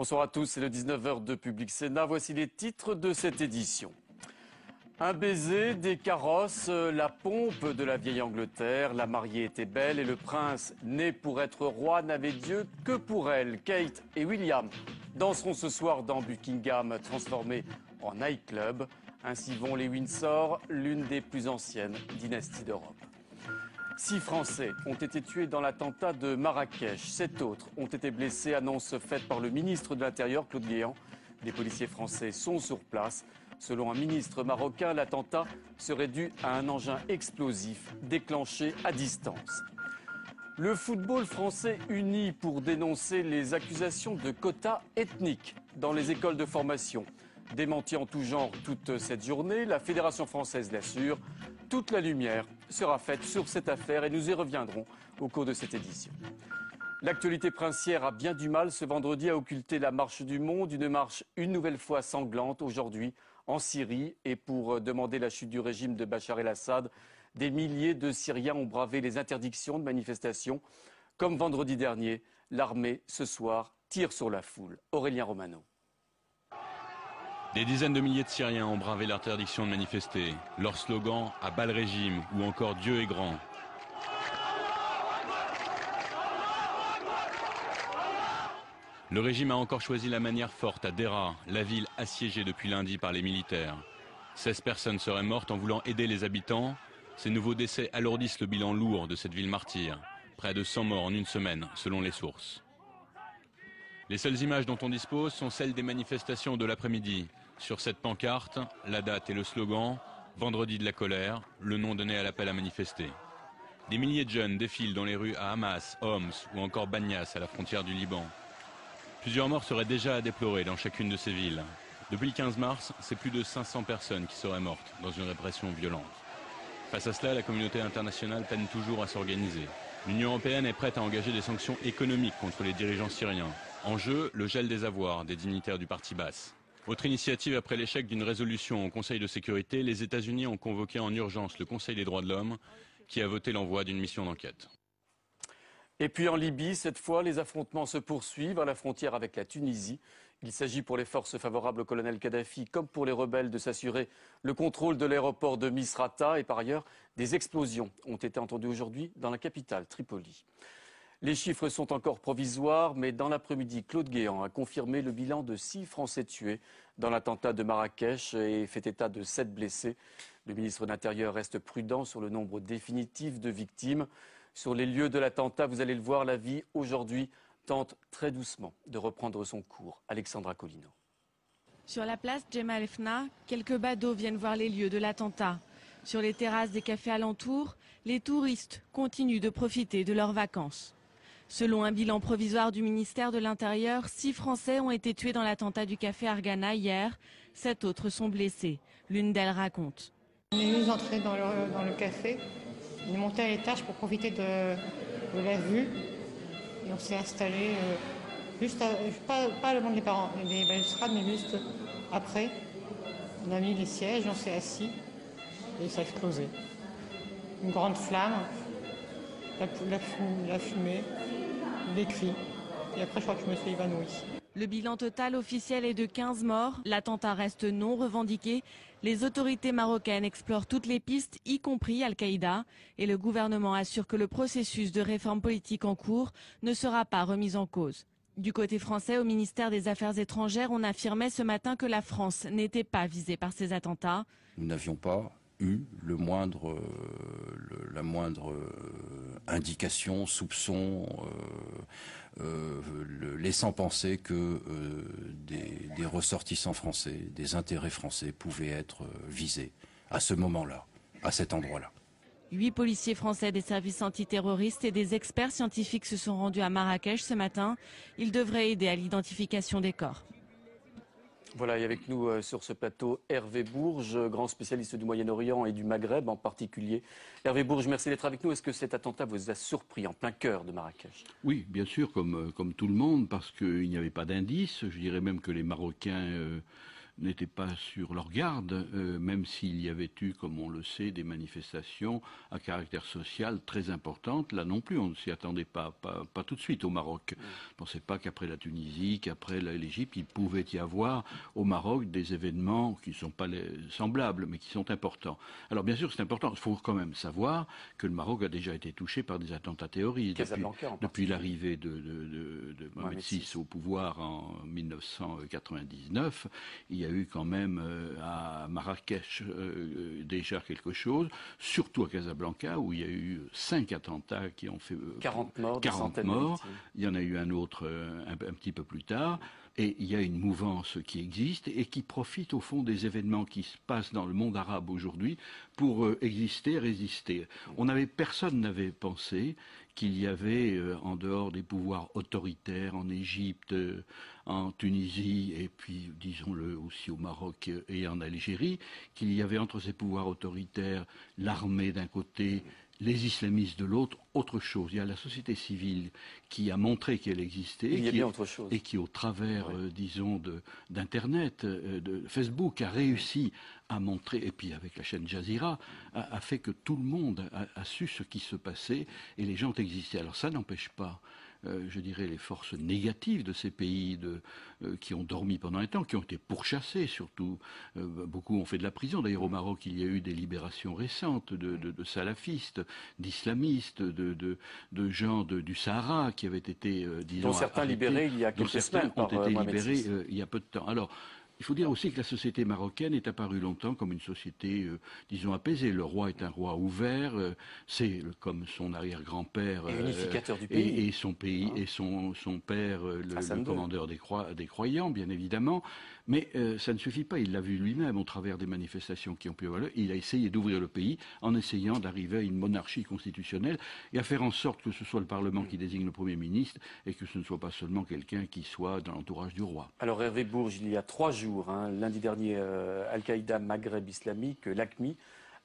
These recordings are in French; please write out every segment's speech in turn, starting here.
Bonsoir à tous, c'est le 19h de Public Sénat. Voici les titres de cette édition. Un baiser, des carrosses, la pompe de la vieille Angleterre. La mariée était belle et le prince, né pour être roi, n'avait Dieu que pour elle. Kate et William danseront ce soir dans Buckingham, transformé en nightclub. Ainsi vont les Windsor, l'une des plus anciennes dynasties d'Europe. 6 Français ont été tués dans l'attentat de Marrakech. 7 autres ont été blessés, annonce faite par le ministre de l'Intérieur, Claude Guéant. Les policiers français sont sur place. Selon un ministre marocain, l'attentat serait dû à un engin explosif déclenché à distance. Le football français uni pour dénoncer les accusations de quotas ethniques dans les écoles de formation. Démenti en tout genre toute cette journée, la Fédération française l'assure. Toute la lumière sera faite sur cette affaire et nous y reviendrons au cours de cette édition. L'actualité princière a bien du mal ce vendredi à occulter la marche du monde, une marche une nouvelle fois sanglante aujourd'hui en Syrie. Et pour demander la chute du régime de Bachar el-Assad, des milliers de Syriens ont bravé les interdictions de manifestation. Comme vendredi dernier, l'armée ce soir tire sur la foule. Aurélien Romano. Des dizaines de milliers de Syriens ont bravé l'interdiction de manifester. Leur slogan « À bas le régime » ou encore « Dieu est grand ». Le régime a encore choisi la manière forte à Deraa, la ville assiégée depuis lundi par les militaires. 16 personnes seraient mortes en voulant aider les habitants. Ces nouveaux décès alourdissent le bilan lourd de cette ville martyre. Près de 100 morts en une semaine, selon les sources. Les seules images dont on dispose sont celles des manifestations de l'après-midi. Sur cette pancarte, la date et le slogan « Vendredi de la colère », le nom donné à l'appel à manifester. Des milliers de jeunes défilent dans les rues à Hamas, Homs ou encore Banyas à la frontière du Liban. Plusieurs morts seraient déjà à déplorer dans chacune de ces villes. Depuis le 15 mars, c'est plus de 500 personnes qui seraient mortes dans une répression violente. Face à cela, la communauté internationale peine toujours à s'organiser. L'Union européenne est prête à engager des sanctions économiques contre les dirigeants syriens. En jeu, le gel des avoirs des dignitaires du parti Baas. Autre initiative après l'échec d'une résolution au Conseil de sécurité, les États-Unis ont convoqué en urgence le Conseil des droits de l'homme qui a voté l'envoi d'une mission d'enquête. Et puis en Libye, cette fois, les affrontements se poursuivent à la frontière avec la Tunisie. Il s'agit pour les forces favorables au colonel Kadhafi comme pour les rebelles de s'assurer le contrôle de l'aéroport de Misrata. Et par ailleurs, des explosions ont été entendues aujourd'hui dans la capitale, Tripoli. Les chiffres sont encore provisoires, mais dans l'après-midi, Claude Guéant a confirmé le bilan de 6 Français tués dans l'attentat de Marrakech et fait état de 7 blessés. Le ministre de l'Intérieur reste prudent sur le nombre définitif de victimes. Sur les lieux de l'attentat, vous allez le voir, la vie aujourd'hui tente très doucement de reprendre son cours. Alexandra Colino. Sur la place Jemaa el-Fna, quelques badauds viennent voir les lieux de l'attentat. Sur les terrasses des cafés alentours, les touristes continuent de profiter de leurs vacances. Selon un bilan provisoire du ministère de l'Intérieur, 6 Français ont été tués dans l'attentat du café Argana hier. 7 autres sont blessés. L'une d'elles raconte. On est venu entrer dans le café. On est monté à l'étage pour profiter de la vue. Et on s'est installé juste, pas le long des balustrades, mais juste après. On a mis les sièges, on s'est assis et ça a explosé. Une grande flamme, la fumée, des cris. Et après, je crois que je me suis évanouie. Le bilan total officiel est de 15 morts. L'attentat reste non revendiqué. Les autorités marocaines explorent toutes les pistes, y compris Al-Qaïda. Et le gouvernement assure que le processus de réforme politique en cours ne sera pas remis en cause. Du côté français, au ministère des Affaires étrangères, on affirmait ce matin que la France n'était pas visée par ces attentats. Nous n'avions pas eu la moindre indication, soupçon, laissant penser que des ressortissants français, des intérêts français pouvaient être visés à ce moment-là, à cet endroit-là. 8 policiers français des services antiterroristes et des experts scientifiques se sont rendus à Marrakech ce matin. Ils devraient aider à l'identification des corps. Voilà, et avec nous sur ce plateau, Hervé Bourges, grand spécialiste du Moyen-Orient et du Maghreb en particulier. Hervé Bourges, merci d'être avec nous. Est-ce que cet attentat vous a surpris en plein cœur de Marrakech? Oui, bien sûr, comme tout le monde, parce qu'il n'y avait pas d'indices. Je dirais même que les Marocains n'étaient pas sur leur garde, même s'il y avait eu, comme on le sait, des manifestations à caractère social très importantes. Là non plus, on ne s'y attendait pas tout de suite au Maroc. On ne pensait pas qu'après la Tunisie, qu'après l'Égypte, il pouvait y avoir au Maroc des événements qui ne sont pas semblables, mais qui sont importants. Alors bien sûr, c'est important. Il faut quand même savoir que le Maroc a déjà été touché par des attentats terroristes depuis l'arrivée de Mohamed VI au pouvoir en 1999. Il y a eu quand même à Marrakech déjà quelque chose, surtout à Casablanca où il y a eu 5 attentats qui ont fait 40 morts, 40 morts. Il y en a eu un autre un petit peu plus tard. Et il y a une mouvance qui existe et qui profite au fond des événements qui se passent dans le monde arabe aujourd'hui pour exister, résister. Personne n'avait pensé qu'il y avait, en dehors des pouvoirs autoritaires en Égypte, en Tunisie et puis, disons-le, aussi au Maroc et en Algérie, qu'il y avait entre ces pouvoirs autoritaires l'armée d'un côté, les islamistes de l'autre, autre chose. Il y a la société civile qui a montré qu'elle existait et qui, au travers, disons, d'Internet, de Facebook, a réussi à montrer, et puis avec la chaîne Jazeera, a fait que tout le monde a su ce qui se passait et les gens existaient. Alors ça n'empêche pas, je dirais, les forces négatives de ces pays qui ont dormi pendant un temps, qui ont été pourchassés surtout. Beaucoup ont fait de la prison. D'ailleurs, au Maroc, il y a eu des libérations récentes de salafistes, d'islamistes, de gens du Sahara qui avaient été, disons, dont certains arrêtés, libérés il y a quelques semaines ont été libérés VI. Il y a peu de temps. Alors, il faut dire aussi que la société marocaine est apparue longtemps comme une société, disons, apaisée. Le roi est un roi ouvert, c'est comme son arrière-grand-père unificateur du pays. et son pays et son père, le commandeur des croyants, bien évidemment. Mais ça ne suffit pas. Il l'a vu lui-même au travers des manifestations qui ont pu avoir lieu. Il a essayé d'ouvrir le pays en essayant d'arriver à une monarchie constitutionnelle et à faire en sorte que ce soit le Parlement qui désigne le Premier ministre et que ce ne soit pas seulement quelqu'un qui soit dans l'entourage du roi. Alors Hervé Bourges, il y a 3 jours, lundi dernier, Al-Qaïda Maghreb islamique, l'AQMI,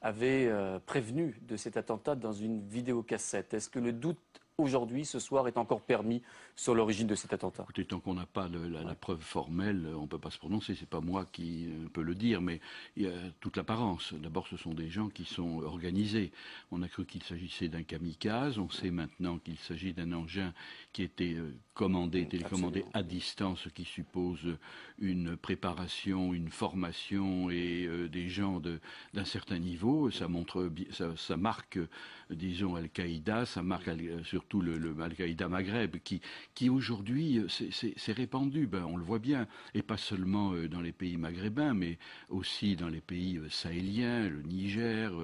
avait prévenu de cet attentat dans une vidéocassette. Est-ce que le doute aujourd'hui, ce soir, est encore permis sur l'origine de cet attentat? Écoutez, tant qu'on n'a pas la preuve formelle, on ne peut pas se prononcer. C'est pas moi qui peux le dire, mais il y a toute l'apparence. D'abord, ce sont des gens qui sont organisés. On a cru qu'il s'agissait d'un kamikaze. On sait maintenant qu'il s'agit d'un engin qui était télécommandé à distance, ce qui suppose une préparation, une formation et des gens d'un certain niveau. Ça montre, ça marque, disons, Al-Qaïda, ça marque surtout le Al-Qaïda Maghreb, qui aujourd'hui s'est répandu. On le voit bien, et pas seulement dans les pays maghrébins, mais aussi dans les pays sahéliens, le Niger,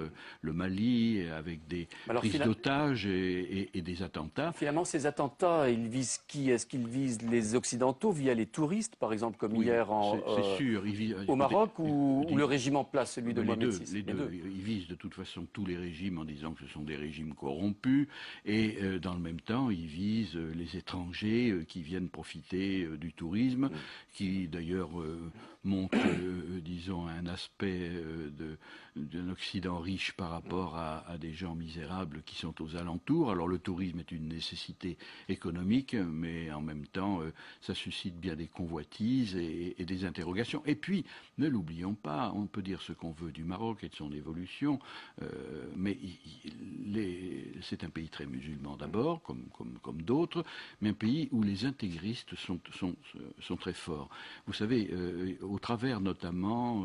le Mali, avec des prises d'otages et des attentats. Finalement, ces attentats, ils visent qui? Est-ce qu'ils visent les Occidentaux via les touristes, par exemple, comme hier au Maroc, ou le régime en place, celui de Mohamed VI? Les deux. Ils visent de toute façon tous les régimes en disant que ce sont des régimes corrompus, et dans le même temps, ils visent les étrangers qui viennent profiter du tourisme, qui d'ailleurs montre, disons, un aspect d'un Occident riche par rapport à des gens misérables qui sont aux alentours. Alors le tourisme est une nécessité économique, mais en même temps, ça suscite bien des convoitises et des interrogations. Et puis, ne l'oublions pas, on peut dire ce qu'on veut du Maroc et de son évolution, mais c'est un pays très musulman d'abord, comme d'autres, mais un pays où les intégristes sont très forts. Vous savez, au travers notamment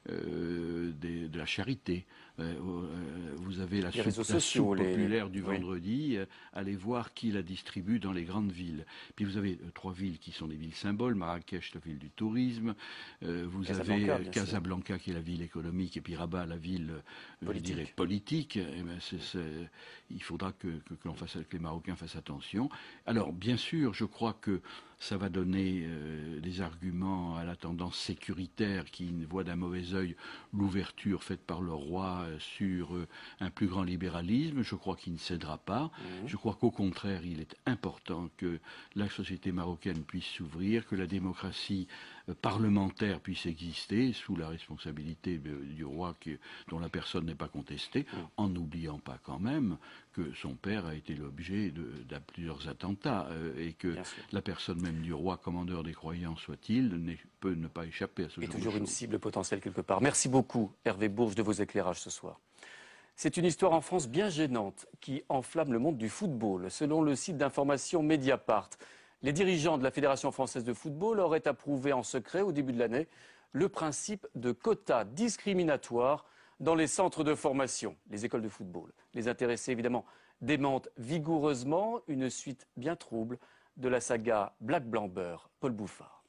de la charité. Vous avez la soupe populaire du vendredi, allez voir qui la distribue dans les grandes villes. Puis vous avez 3 villes qui sont des villes symboles, Marrakech, la ville du tourisme, vous avez Casablanca qui est la ville économique, et puis Rabat, la ville, je dirais, politique. Et il faudra que les Marocains fassent attention. Alors, bien sûr, je crois que ça va donner des arguments à la tendance sécuritaire qui voit d'un mauvais œil l'ouverture faite par le roi sur un plus grand libéralisme. Je crois qu'il ne cédera pas. Je crois qu'au contraire, il est important que la société marocaine puisse s'ouvrir, que la démocratie parlementaire puisse exister sous la responsabilité du roi dont la personne n'est pas contestée, en n'oubliant pas quand même que son père a été l'objet de plusieurs attentats et que la personne même du roi commandeur des croyants soit-il peut ne pas échapper à ce genre de choses. Et toujours une cible potentielle quelque part. Merci beaucoup Hervé Bourges de vos éclairages ce soir. C'est une histoire en France bien gênante qui enflamme le monde du football. Selon le site d'information Mediapart, les dirigeants de la Fédération française de football auraient approuvé en secret au début de l'année le principe de quotas discriminatoires dans les centres de formation, les écoles de football. Les intéressés, évidemment, démentent vigoureusement une suite bien trouble de la saga Black-Blanc-Beurre. Paul Bouffard.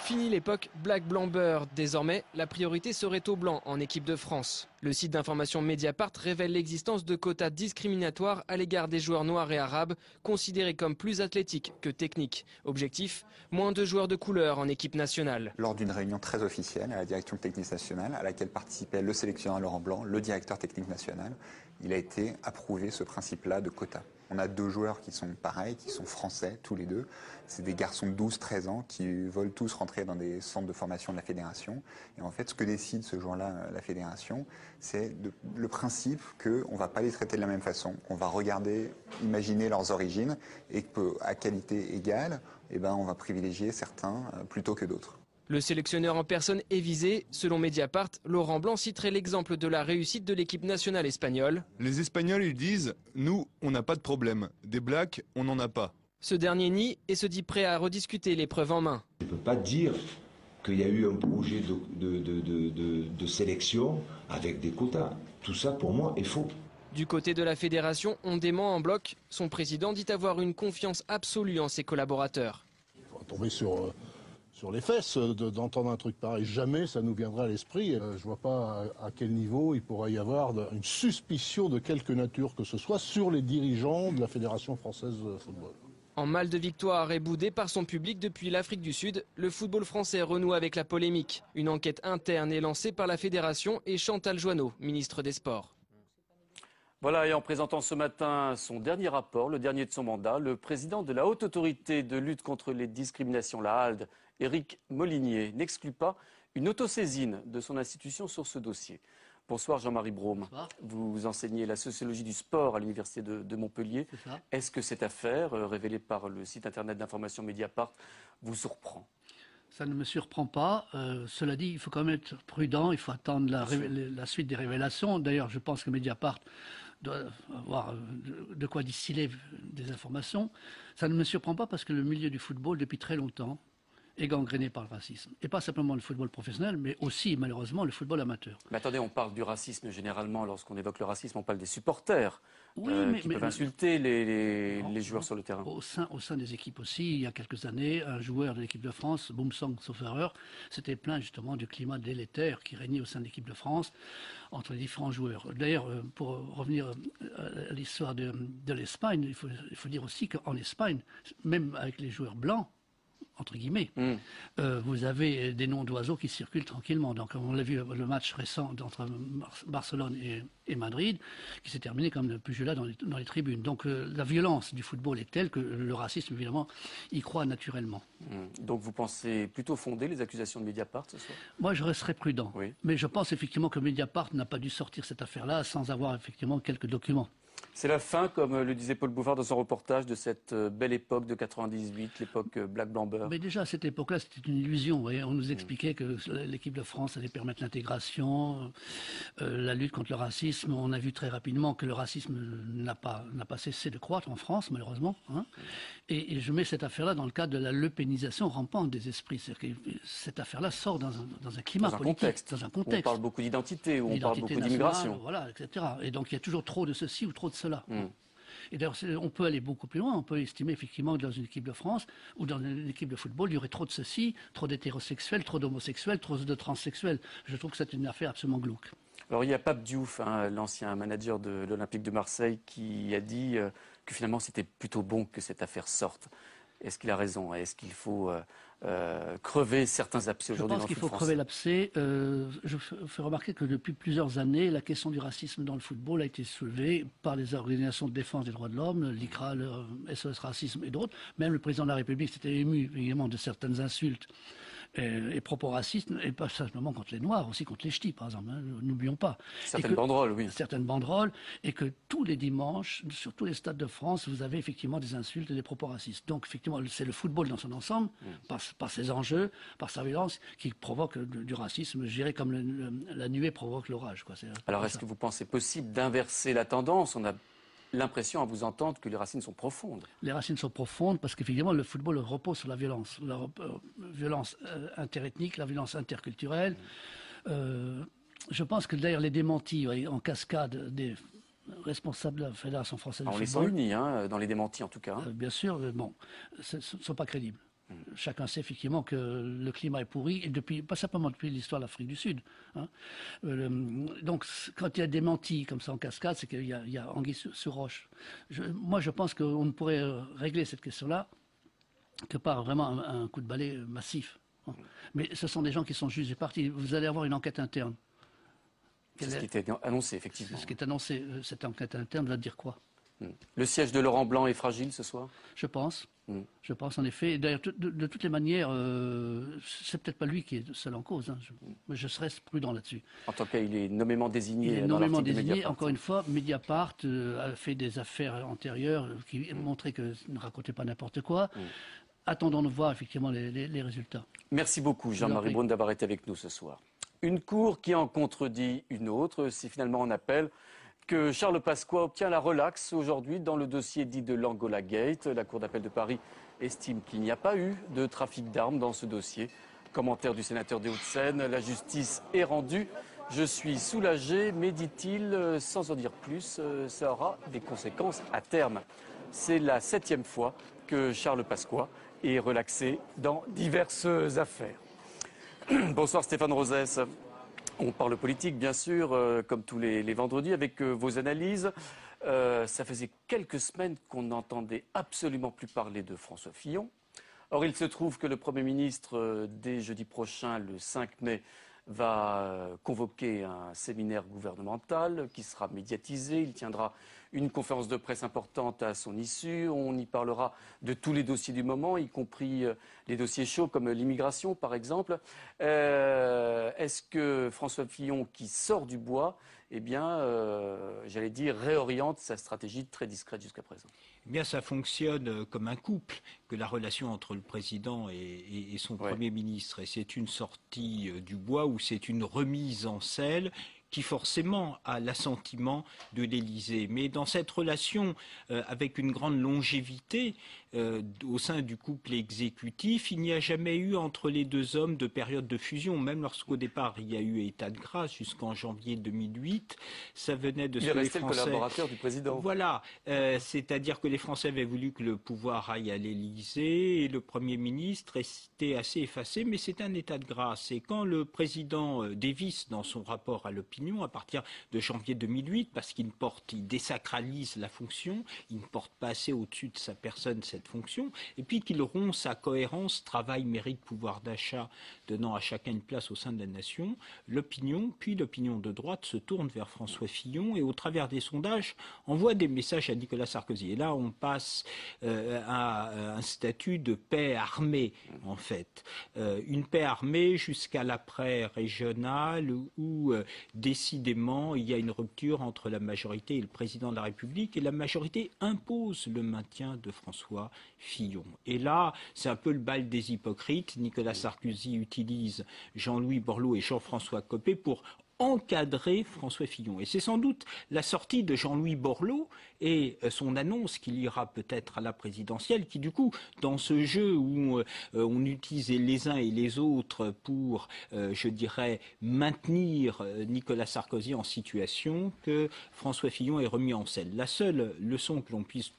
Fini l'époque Black-Blanc-Beurre. Désormais, la priorité serait au blanc en équipe de France. Le site d'information Mediapart révèle l'existence de quotas discriminatoires à l'égard des joueurs noirs et arabes, considérés comme plus athlétiques que techniques. Objectif, moins de joueurs de couleur en équipe nationale. Lors d'une réunion très officielle à la direction technique nationale, à laquelle participaient le sélectionneur Laurent Blanc, le directeur technique national, il a été approuvé ce principe-là de quotas. On a 2 joueurs qui sont pareils, qui sont français tous les deux. C'est des garçons de 12-13 ans qui veulent tous rentrer dans des centres de formation de la fédération. Et en fait, ce que décide ce jour-là la fédération, c'est le principe qu'on ne va pas les traiter de la même façon, qu'on va regarder, imaginer leurs origines et qu'à qualité égale, on va privilégier certains plutôt que d'autres. Le sélectionneur en personne est visé. Selon Mediapart, Laurent Blanc citerait l'exemple de la réussite de l'équipe nationale espagnole. Les Espagnols, ils disent « Nous, on n'a pas de problème. Des blacks, on n'en a pas ». Ce dernier nie et se dit prêt à rediscuter les preuves en main. Je ne peux pas dire qu'il y a eu un projet de sélection avec des quotas. Tout ça, pour moi, est faux. Du côté de la fédération, on dément en bloc. Son président dit avoir une confiance absolue en ses collaborateurs. Il faut tomber sur les fesses d'entendre un truc pareil. Jamais ça nous viendrait à l'esprit. Je ne vois pas à quel niveau il pourrait y avoir une suspicion de quelque nature que ce soit sur les dirigeants de la Fédération française de football. En mal de victoire et boudé par son public depuis l'Afrique du Sud, le football français renoue avec la polémique. Une enquête interne est lancée par la fédération et Chantal Joanneau, ministre des Sports. Voilà, et en présentant ce matin son dernier rapport, le dernier de son mandat, le président de la Haute Autorité de lutte contre les discriminations, la HALD, Éric Molinier, n'exclut pas une autosaisine de son institution sur ce dossier. Bonsoir Jean-Marie Brome. Bonsoir. Vous enseignez la sociologie du sport à l'université de Montpellier. Est-ce que cette affaire, révélée par le site internet d'information Mediapart, vous surprend ? Ça ne me surprend pas. Cela dit, il faut quand même être prudent. Il faut attendre la suite des révélations. D'ailleurs, je pense que Mediapart doit avoir de quoi distiller des informations. Ça ne me surprend pas parce que le milieu du football, depuis très longtemps, est gangréné par le racisme. Et pas simplement le football professionnel, mais aussi, malheureusement, le football amateur. Mais attendez, on parle du racisme généralement, lorsqu'on évoque le racisme, on parle des supporters qui peuvent insulter les joueurs sur le terrain. Au sein des équipes aussi, il y a quelques années, un joueur de l'équipe de France, Boumsong, sauf erreur, s'était plaint justement du climat délétère qui régnait au sein de l'équipe de France entre les différents joueurs. D'ailleurs, pour revenir à l'histoire de l'Espagne, il faut dire aussi qu'en Espagne, même avec les joueurs blancs, entre guillemets, vous avez des noms d'oiseaux qui circulent tranquillement. Donc on l'a vu le match récent entre Barcelone et Madrid, qui s'est terminé comme le pugilat dans les tribunes. Donc la violence du football est telle que le racisme, évidemment, y croit naturellement. Donc vous pensez plutôt fonder les accusations de Mediapart ce soir ? Moi, je resterai prudent. Oui. Mais je pense effectivement que Mediapart n'a pas dû sortir cette affaire-là sans avoir effectivement quelques documents. C'est la fin, comme le disait Paul Bouffard dans son reportage, de cette belle époque de 98, l'époque Black-Blanc-Beurre. Mais déjà, à cette époque-là, c'était une illusion. Vous voyez, on nous expliquait que l'équipe de France allait permettre l'intégration, la lutte contre le racisme. On a vu très rapidement que le racisme n'a pas cessé de croître en France, malheureusement. Et je mets cette affaire-là dans le cadre de la lepénisation rampante des esprits. C'est-à-dire que cette affaire-là sort dans un climat politique, dans un contexte. Où on parle beaucoup d'identité, où on parle beaucoup d'immigration. Voilà, etc. Et donc, il y a toujours trop de ceci ou trop de cela. Et d'ailleurs, on peut aller beaucoup plus loin. On peut estimer effectivement que dans une équipe de France ou dans une équipe de football, il y aurait trop de ceci, trop d'hétérosexuels, trop d'homosexuels, trop de transsexuels. Je trouve que c'est une affaire absolument glauque. Alors il y a Pape Diouf, l'ancien manager de l'Olympique de Marseille, qui a dit que finalement c'était plutôt bon que cette affaire sorte. Est-ce qu'il a raison? Est-ce qu'il faut crever certains abcès aujourd'hui dans le foot français? Je pense qu'il faut crever l'abcès. Je fais remarquer que depuis plusieurs années, la question du racisme dans le football a été soulevée par les organisations de défense des droits de l'homme, l'ICRA, le SOS Racisme et d'autres. Même le président de la République s'était ému évidemment de certaines insultes et propos racistes, et pas simplement contre les Noirs, aussi contre les Ch'tis, par exemple, hein, n'oublions pas. Certaines banderoles, oui. Certaines banderoles, et que tous les dimanches, sur tous les stades de France, vous avez effectivement des insultes et des propos racistes. Donc, effectivement, c'est le football dans son ensemble, par ses enjeux, par sa violence, qui provoque du racisme, je dirais comme la nuée provoque l'orage. Alors, est-ce que vous pensez possible d'inverser la tendance? On a l'impression à vous entendre que les racines sont profondes. Les racines sont profondes parce qu'effectivement le football repose sur la violence interethnique, la violence interculturelle. Je pense que d'ailleurs les démentis en cascade des responsables de la Fédération française de football... On les sent unis, hein, dans les démentis en tout cas. Bien sûr, bon, ce ne sont pas crédibles. Chacun sait effectivement que le climat est pourri, et pas simplement depuis l'histoire de l'Afrique du Sud. Hein. Donc, quand il y a des mentis comme ça en cascade, c'est qu'il y a anguille sur roche. Moi, je pense qu'on ne pourrait régler cette question-là que par vraiment un coup de balai massif. Hein. Mais ce sont des gens qui sont jugés partis. Vous allez avoir une enquête interne. C'est ce qui était annoncé, effectivement. C'est ce qui est annoncé. Cette enquête interne va dire quoi? Le siège de Laurent Blanc est fragile ce soir? Je pense. Je pense en effet. D'ailleurs, de toutes les manières, c'est peut-être pas lui qui est seul en cause. Hein. Je serais prudent là-dessus. En tout cas, il est nommément désigné. Il est nommément désigné. Encore une fois, Mediapart a fait des affaires antérieures qui montraient qu'il ne racontait pas n'importe quoi. Attendons de voir effectivement les résultats. Merci beaucoup, Jean-Marie Braun, d'avoir été avec nous ce soir. Une cour qui en contredit une autre. C'est finalement en appel que Charles Pasqua obtient la relaxe aujourd'hui dans le dossier dit de l'Angola Gate. La Cour d'appel de Paris estime qu'il n'y a pas eu de trafic d'armes dans ce dossier. Commentaire du sénateur des Hauts-de-Seine, la justice est rendue. Je suis soulagé, mais dit-il, sans en dire plus, ça aura des conséquences à terme. C'est la 7e fois que Charles Pasqua est relaxé dans diverses affaires. Bonsoir Stéphane Rosès. On parle politique, bien sûr, comme tous les vendredis, avec vos analyses. Ça faisait quelques semaines qu'on n'entendait absolument plus parler de François Fillon. Or, il se trouve que le Premier ministre, dès jeudi prochain, le 5 mai, va convoquer un séminaire gouvernemental qui sera médiatisé. Il tiendra une conférence de presse importante à son issue. On y parlera de tous les dossiers du moment, y compris les dossiers chauds comme l'immigration, par exemple. Est-ce que François Fillon, qui sort du bois, eh bien, j'allais dire, réoriente sa stratégie très discrète jusqu'à présent? Eh bien, ça fonctionne comme un couple, que la relation entre le président et son Premier ministre. Et c'est une sortie du bois ou c'est une remise en selle qui forcément a l'assentiment de l'Élysée. Mais dans cette relation avec une grande longévité au sein du couple exécutif, il n'y a jamais eu entre les deux hommes de période de fusion. Même lorsqu'au départ il y a eu état de grâce jusqu'en janvier 2008, ça venait de ce que les Français... Il est resté le collaborateur du président. Voilà, c'est-à-dire que les Français avaient voulu que le pouvoir aille à l'Élysée et le Premier ministre restait assez effacé, mais c'est un état de grâce. Et quand le président dévisse dans son rapport à l'opinion, à partir de janvier 2008, parce qu'il désacralise la fonction, il ne porte pas assez au-dessus de sa personne cette fonction, et puis qu'il rompt sa cohérence, travail, mérite, pouvoir d'achat, donnant à chacun une place au sein de la nation, l'opinion, puis l'opinion de droite se tourne vers François Fillon et au travers des sondages envoie des messages à Nicolas Sarkozy. Et là, on passe à un statut de paix armée, en fait. Une paix armée jusqu'à l'après-régional où décidément, il y a une rupture entre la majorité et le président de la République, et la majorité impose le maintien de François Fillon. Et là, c'est un peu le bal des hypocrites. Nicolas Sarkozy utilise Jean-Louis Borloo et Jean-François Copé pour encadrer François Fillon. Et c'est sans doute la sortie de Jean-Louis Borloo et son annonce qu'il ira peut-être à la présidentielle qui, du coup, dans ce jeu où on utilise les uns et les autres pour, je dirais, maintenir Nicolas Sarkozy en situation, que François Fillon est remis en selle. La seule leçon que l'on puisse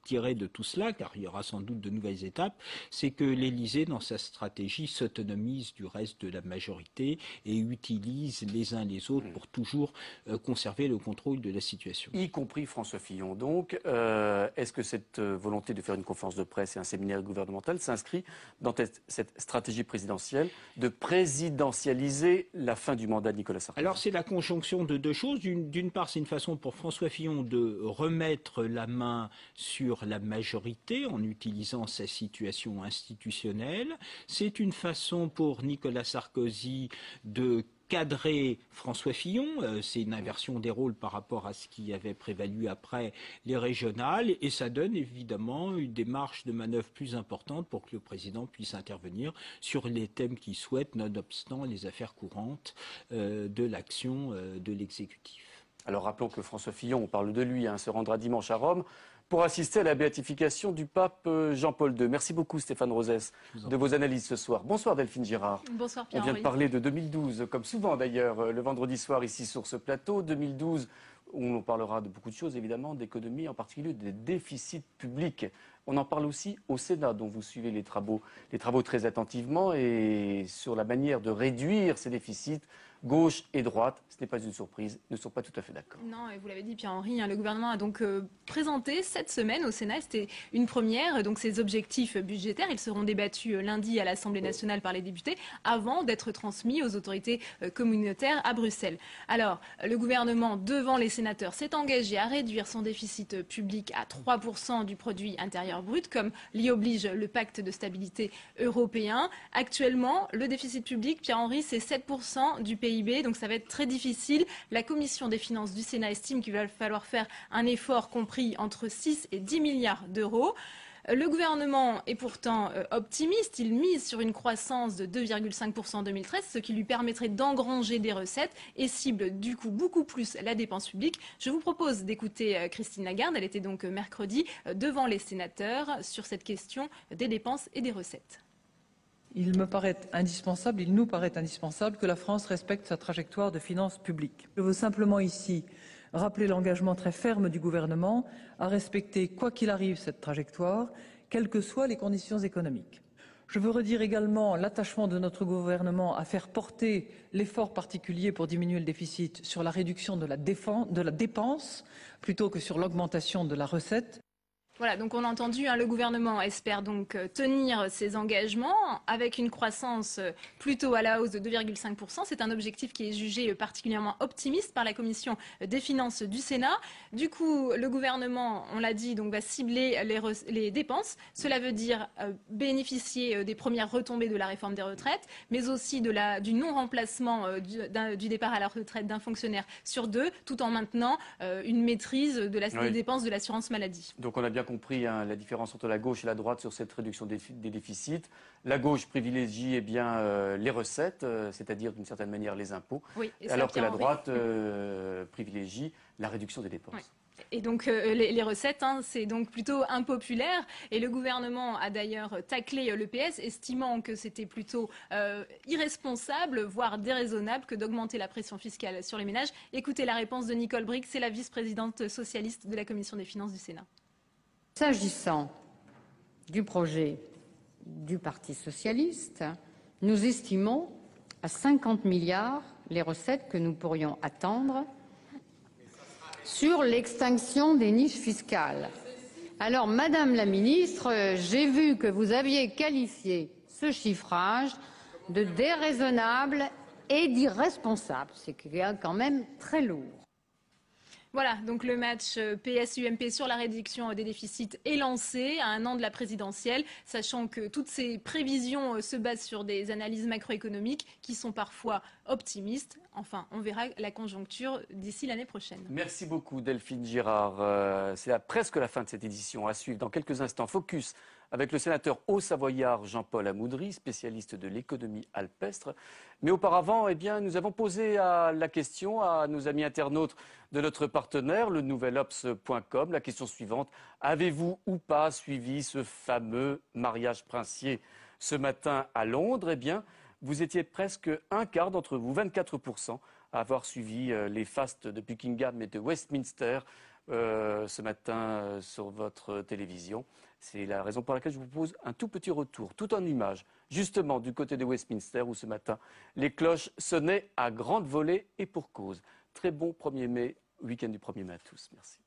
tirer de tout cela, car il y aura sans doute de nouvelles étapes, c'est que l'Élysée, dans sa stratégie, s'autonomise du reste de la majorité et utilise les uns les autres pour toujours conserver le contrôle de la situation. Y compris François Fillon. Donc, est-ce que cette volonté de faire une conférence de presse et un séminaire gouvernemental s'inscrit dans cette stratégie présidentielle de présidentialiser la fin du mandat de Nicolas Sarkozy? Alors, c'est la conjonction de deux choses. D'une part, c'est une façon pour François Fillon de remettre la main sur sur la majorité en utilisant sa situation institutionnelle. C'est une façon pour Nicolas Sarkozy de cadrer François Fillon, c'est une inversion des rôles par rapport à ce qui avait prévalu après les régionales, et ça donne évidemment une démarche de manœuvre plus importante pour que le président puisse intervenir sur les thèmes qu'il souhaite, nonobstant les affaires courantes de l'action de l'exécutif. Alors rappelons que François Fillon, on parle de lui, se rendra dimanche à Rome pour assister à la béatification du pape Jean-Paul II. Merci beaucoup Stéphane Rosès de vos analyses ce soir. Bonsoir Delphine Girard. Bonsoir Pierre-Henri. On vient de parler de 2012, comme souvent d'ailleurs, le vendredi soir ici sur ce plateau. 2012, où on parlera de beaucoup de choses évidemment, d'économie, en particulier des déficits publics. On en parle aussi au Sénat, dont vous suivez les travaux très attentivement, et sur la manière de réduire ces déficits. Gauche et droite, ce n'est pas une surprise, ne sont pas tout à fait d'accord. Non, et vous l'avez dit Pierre-Henri, le gouvernement a donc présenté cette semaine au Sénat, c'était une première, donc ces objectifs budgétaires, ils seront débattus lundi à l'Assemblée nationale par les députés avant d'être transmis aux autorités communautaires à Bruxelles. Alors, le gouvernement, devant les sénateurs, s'est engagé à réduire son déficit public à 3% du produit intérieur brut, comme l'y oblige le pacte de stabilité européen. Actuellement, le déficit public, Pierre-Henri, c'est 7% du PIB. Donc ça va être très difficile. La commission des finances du Sénat estime qu'il va falloir faire un effort compris entre 6 et 10 milliards d'euros. Le gouvernement est pourtant optimiste. Il mise sur une croissance de 2,5% en 2013, ce qui lui permettrait d'engranger des recettes et cible du coup beaucoup plus la dépense publique. Je vous propose d'écouter Christine Lagarde. Elle était donc mercredi devant les sénateurs sur cette question des dépenses et des recettes. Il nous paraît indispensable que la France respecte sa trajectoire de finances publiques. Je veux simplement ici rappeler l'engagement très ferme du gouvernement à respecter, quoi qu'il arrive, cette trajectoire, quelles que soient les conditions économiques. Je veux redire également l'attachement de notre gouvernement à faire porter l'effort particulier pour diminuer le déficit sur la réduction de la dépense plutôt que sur l'augmentation de la recette. Voilà, donc on a entendu, le gouvernement espère donc tenir ses engagements avec une croissance plutôt à la hausse de 2,5%. C'est un objectif qui est jugé particulièrement optimiste par la commission des finances du Sénat. Du coup, le gouvernement, on l'a dit, donc va cibler les dépenses. Cela veut dire bénéficier des premières retombées de la réforme des retraites, mais aussi du non-remplacement du départ à la retraite d'un fonctionnaire sur deux, tout en maintenant une maîtrise des dépenses de l'assurance maladie. Donc on a bien compris la différence entre la gauche et la droite sur cette réduction des déficits. La gauche privilégie les recettes, c'est-à-dire d'une certaine manière les impôts, alors que la droite privilégie la réduction des dépenses. Oui. Et donc les recettes, c'est donc plutôt impopulaire. Et le gouvernement a d'ailleurs taclé le PS, estimant que c'était plutôt irresponsable, voire déraisonnable, que d'augmenter la pression fiscale sur les ménages. Écoutez la réponse de Nicole Bricq, c'est la vice-présidente socialiste de la Commission des finances du Sénat. S'agissant du projet du Parti socialiste, nous estimons à 50 milliards les recettes que nous pourrions attendre sur l'extinction des niches fiscales. Alors, Madame la Ministre, j'ai vu que vous aviez qualifié ce chiffrage de déraisonnable et d'irresponsable. C'est quand même très lourd. Voilà, donc le match PS-UMP sur la réduction des déficits est lancé à un an de la présidentielle, sachant que toutes ces prévisions se basent sur des analyses macroéconomiques qui sont parfois optimistes. Enfin, on verra la conjoncture d'ici l'année prochaine. Merci beaucoup Delphine Girard. C'est presque la fin de cette édition. À suivre dans quelques instants. Focus avec le sénateur haut-savoyard Jean-Paul Amoudry, spécialiste de l'économie alpestre. Mais auparavant, nous avons posé la question à nos amis internautes de notre partenaire, le nouvelobs.com. La question suivante, avez-vous ou pas suivi ce fameux mariage princier ce matin à Londres? Vous étiez presque un quart d'entre vous, 24%, à avoir suivi les fastes de Buckingham et de Westminster ce matin sur votre télévision. C'est la raison pour laquelle je vous propose un tout petit retour, tout en images, justement du côté de Westminster où ce matin, les cloches sonnaient à grande volée et pour cause. Très bon 1er mai, week-end du 1er mai à tous. Merci.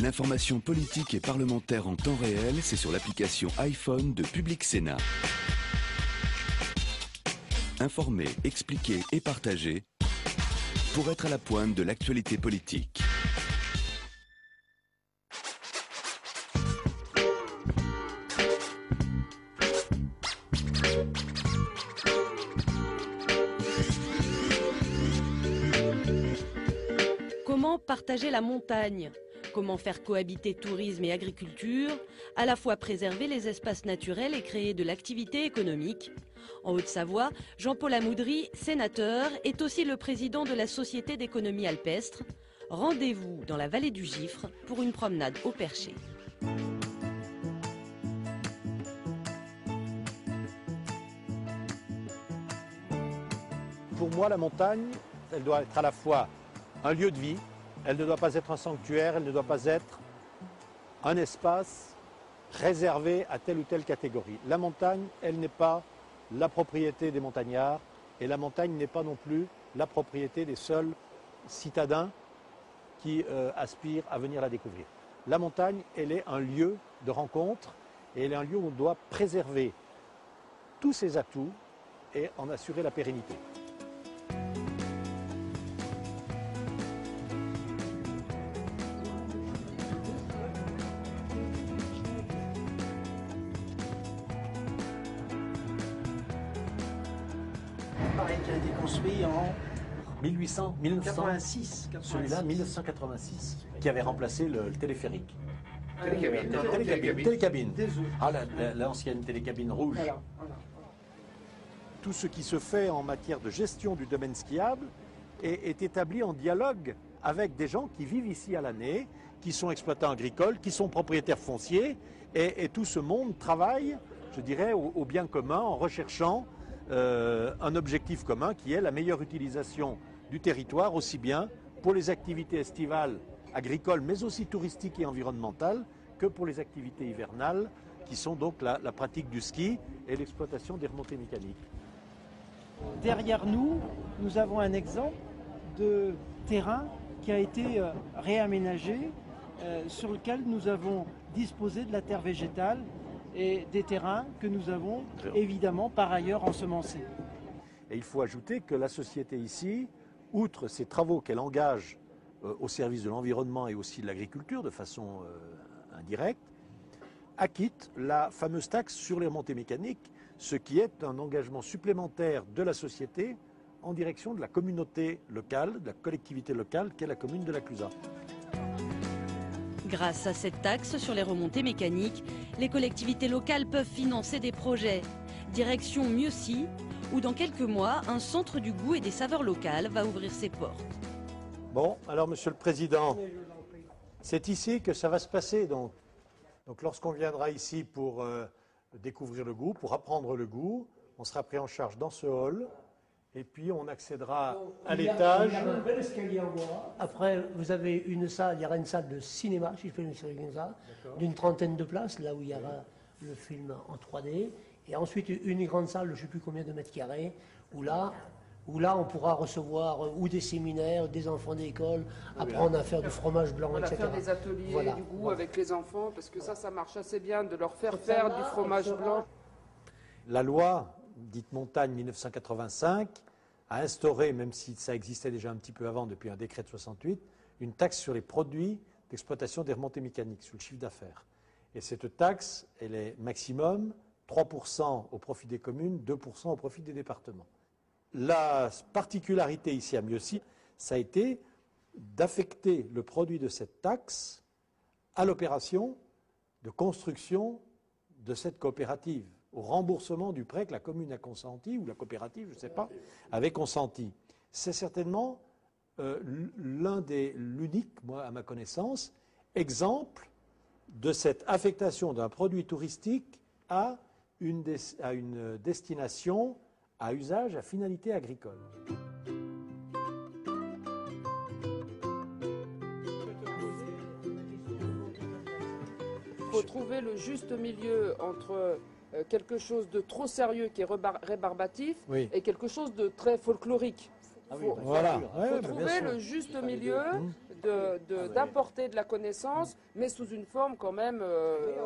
L'information politique et parlementaire en temps réel, c'est sur l'application iPhone de Public Sénat. Informer, expliquer et partager pour être à la pointe de l'actualité politique. Comment partager la montagne ? Comment faire cohabiter tourisme et agriculture, à la fois préserver les espaces naturels et créer de l'activité économique ? En Haute-Savoie, Jean-Paul Amoudry, sénateur, est aussi le président de la Société d'économie alpestre. Rendez-vous dans la vallée du Gifre pour une promenade au perché. Pour moi, la montagne, elle doit être à la fois un lieu de vie, elle ne doit pas être un sanctuaire, elle ne doit pas être un espace réservé à telle ou telle catégorie. La montagne, elle n'est pas la propriété des montagnards et la montagne n'est pas non plus la propriété des seuls citadins qui aspirent à venir la découvrir. La montagne, elle est un lieu de rencontre et elle est un lieu où on doit préserver tous ses atouts et en assurer la pérennité. Qui a été construit en 1986. Celui-là, 1986, qui avait remplacé le téléphérique. Télécabine. Ah, l'ancienne télécabine rouge. Tout ce qui se fait en matière de gestion du domaine skiable est établi en dialogue avec des gens qui vivent ici à l'année, qui sont exploitants agricoles, qui sont propriétaires fonciers, et tout ce monde travaille, je dirais, au bien commun en recherchant un objectif commun qui est la meilleure utilisation du territoire, aussi bien pour les activités estivales agricoles, mais aussi touristiques et environnementales, que pour les activités hivernales, qui sont donc la pratique du ski et l'exploitation des remontées mécaniques. Derrière nous, nous avons un exemple de terrain qui a été réaménagé, sur lequel nous avons disposé de la terre végétale et des terrains que nous avons évidemment par ailleurs ensemencés. Et il faut ajouter que la société ici, outre ces travaux qu'elle engage au service de l'environnement et aussi de l'agriculture de façon indirecte, acquitte la fameuse taxe sur les remontées mécaniques, ce qui est un engagement supplémentaire de la société en direction de la communauté locale, de la collectivité locale qu'est la commune de la Clusaz. Grâce à cette taxe sur les remontées mécaniques, les collectivités locales peuvent financer des projets. Direction Mieuxy, où dans quelques mois, un centre du goût et des saveurs locales va ouvrir ses portes. Bon, alors Monsieur le Président, c'est ici que ça va se passer. Donc lorsqu'on viendra ici pour découvrir le goût, pour apprendre le goût, on sera pris en charge dans ce hall. Et puis on accédera à l'étage. Il y a un bel escalier en bois. Après, vous avez une salle, il y aura une salle de cinéma, si je peux me ça, d'une 30aine de places, là où il y aura le film en 3D. Et ensuite, une grande salle, je ne sais plus combien de mètres carrés, où là, on pourra recevoir ou des séminaires, des enfants d'école, apprendre à faire du fromage blanc, etc. Faire des ateliers du goût avec les enfants, parce que ça marche assez bien de leur faire du fromage blanc. La loi dite Montagne 1985, a instauré, même si ça existait déjà un petit peu avant, depuis un décret de 68, une taxe sur les produits d'exploitation des remontées mécaniques, sur le chiffre d'affaires. Et cette taxe, elle est maximum 3% au profit des communes, 2% au profit des départements. La particularité ici à Mieuxy, ça a été d'affecter le produit de cette taxe à l'opération de construction de cette coopérative, au remboursement du prêt que la commune a consenti, ou la coopérative, je ne sais pas, avait consenti. C'est certainement l'unique, moi, à ma connaissance, exemple de cette affectation d'un produit touristique à une destination à usage, à finalité agricole. Il faut trouver le juste milieu entre quelque chose de trop sérieux qui est rébarbatif et quelque chose de très folklorique. faut Voilà. trouver le juste milieu d'apporter de la connaissance, mais sous une forme quand même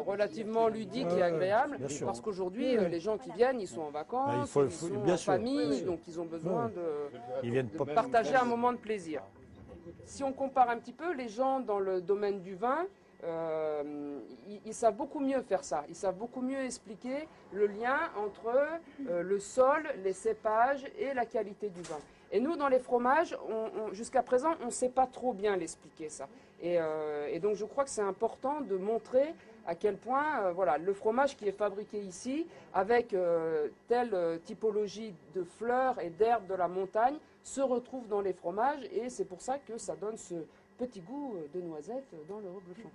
relativement ludique et agréable, parce qu'aujourd'hui, les gens qui viennent, ils sont en vacances, ils sont en famille, donc ils ont besoin de partager un moment de plaisir. Si on compare un petit peu, les gens dans le domaine du vin, ils savent beaucoup mieux faire ça. Ils savent beaucoup mieux expliquer le lien entre le sol, les cépages et la qualité du vin. Et nous, dans les fromages, jusqu'à présent, on ne sait pas trop bien l'expliquer, ça. Et donc, je crois que c'est important de montrer à quel point voilà, le fromage qui est fabriqué ici, avec telle typologie de fleurs et d'herbes de la montagne, se retrouve dans les fromages. Et c'est pour ça que ça donne ce petit goût de noisette dans le reblochon.